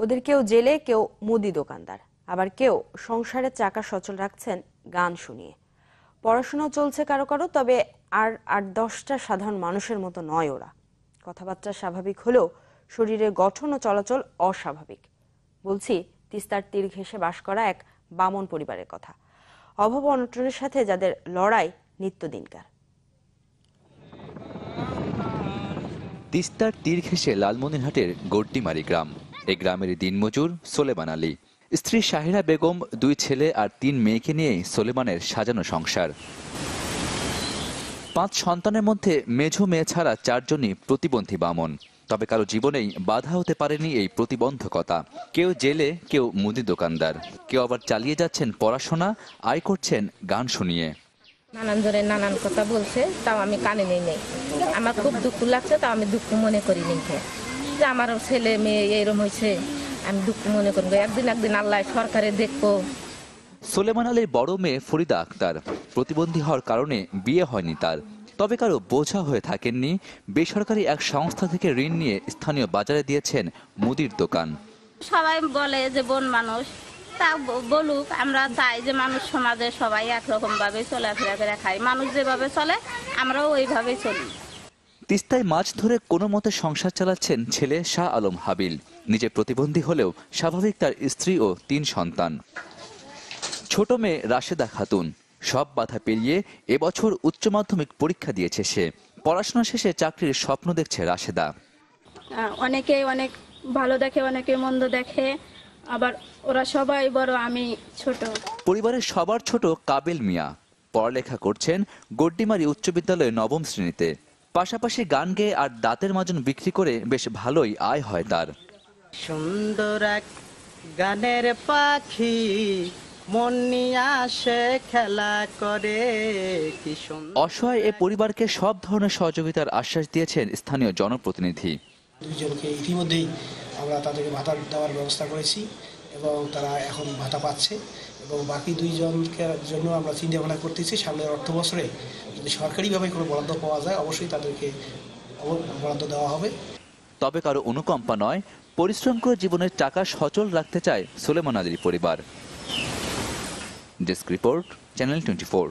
ওদের কেউ জেলে, কেউ মুদি দোকানদার, আবার কেউ সংসারের চাকা সচল রাখছেন গান শুনিয়ে। পড়াশোনা চলছে কারো কারো, তবে আর ৮-১০টা সাধারণ মানুষের মতো নয় ওরা। কথাবার্তা স্বাভাবিক হলেও শরীরের গঠন ও চলাচল অস্বাভাবিক। বলছি তিস্তার তীর ঘেঁষে বাস করা এক বামন পরিবারের কথা, অভাব অনটনের সাথে যাদের লড়াই নিত্যদিনকার। তিস্তার তীর ঘেঁষে লালমনিরহাটের গড্ডিমারি গ্রাম। এই গ্রামের দিনমজুর সোলেমান আলী, স্ত্রী শাহিরা বেগম, 2 ছেলে আর 3 মেয়েকে নিয়েই সোলেমানের সাজানো সংসার। 5 সন্তানের মধ্যে মেঝো মেয়ে ছাড়া 4 জনই প্রতিবন্ধী বামন। তবে কারো জীবনেই বাধা হতে পারেনি এই প্রতিবন্ধকতা। কেউ জেলে, কেউ মুদি দোকানদার, কেউ আবার চালিয়ে যাচ্ছেন পড়াশোনা, আয় করছেন গান শুনিয়ে। নানান জনের নানান কথা বলছে, তাও আমি কানে নেই। আমার খুব দুঃখ লাগছে, তাও আমি দুঃখ মনে করি নি যে আমার ছেলে মেয়ে এরকম হয়েছে। আমি দুঃখ মনে করবো, একদিন আল্লাহ সরকারে দেখবো। সোলেমান আলীর বড় মেয়ে ফরিদা আক্তার, প্রতিবন্ধী হওয়ার কারণে বিয়ে হয়নি তার। তবে কারো বোঝা হয়ে থাকেননি। বেসরকারি এক সংস্থা থেকে ঋণ নিয়ে স্থানীয় বাজারে দিয়েছেন মুদির দোকান। সবাই বলে যে বোন মানুষ, তা বলুক, আমরা চাই যে মানুষ সমাজে সবাই একরকম ভাবে চলাফেরা করে খায়। মানুষ যেভাবে চলে আমরাও ওইভাবেই চলি। তিস্তায় মাছ ধরে কোনো মতে সংসার চালাচ্ছেন ছেলে শাহ আলম হাবিল। নিজে প্রতিবন্ধী হলেও স্বাভাবিক তার স্ত্রী ও 3 সন্তান। ছোট মেয়ে রাশেদা খাতুন সব বাধা পেরিয়ে এবছর উচ্চ মাধ্যমিক পরীক্ষা দিয়েছে সে। পড়াশোনা শেষে চাকরির স্বপ্ন দেখছে রাশেদা। অনেকে অনেক ভালো দেখে, অনেকে মন্দ দেখে, আবার ওরা সবাই বড়, আমি ছোট। পরিবারের সবার ছোট কাবিল মিয়া পড়ালেখা করছেন গড্ডিমারি উচ্চ বিদ্যালয়ে 9ম শ্রেণীতে। পাশাপাশি গান গেয়ে আর দাঁতের মাজন বিক্রি করে বেশ ভালোই আয় হয় তার। সুন্দর এক গানের পাখি মন নিয়ে আসে খেলা করে। কি সুন্দর। অসহায় এ পরিবারকে সব ধরনের সহযোগিতার আশ্বাস দিয়েছেন স্থানীয় জনপ্রতিনিধি। 2 জনকে ইতিমধ্যেই আমরা তাদেরকে ভাতা দেওয়ার ব্যবস্থা করেছি এবং তারা এখন ভাতা পাচ্ছে, এবং বাকি 2 জনকে জন্য আমরা চিন্তা ভাবনা করতেছি সামনের অর্থ বছরে যদি সরকারিভাবে কোনো বরাদ্দ পাওয়া যায় অবশ্যই তাদেরকে বরাদ্দ দেওয়া হবে। তবে কারো অনুকম্পা নয়, পরিশ্রম করে জীবনের টাকা সচল রাখতে চায় সোলেমান আলীর পরিবার। Desk report, channel 24।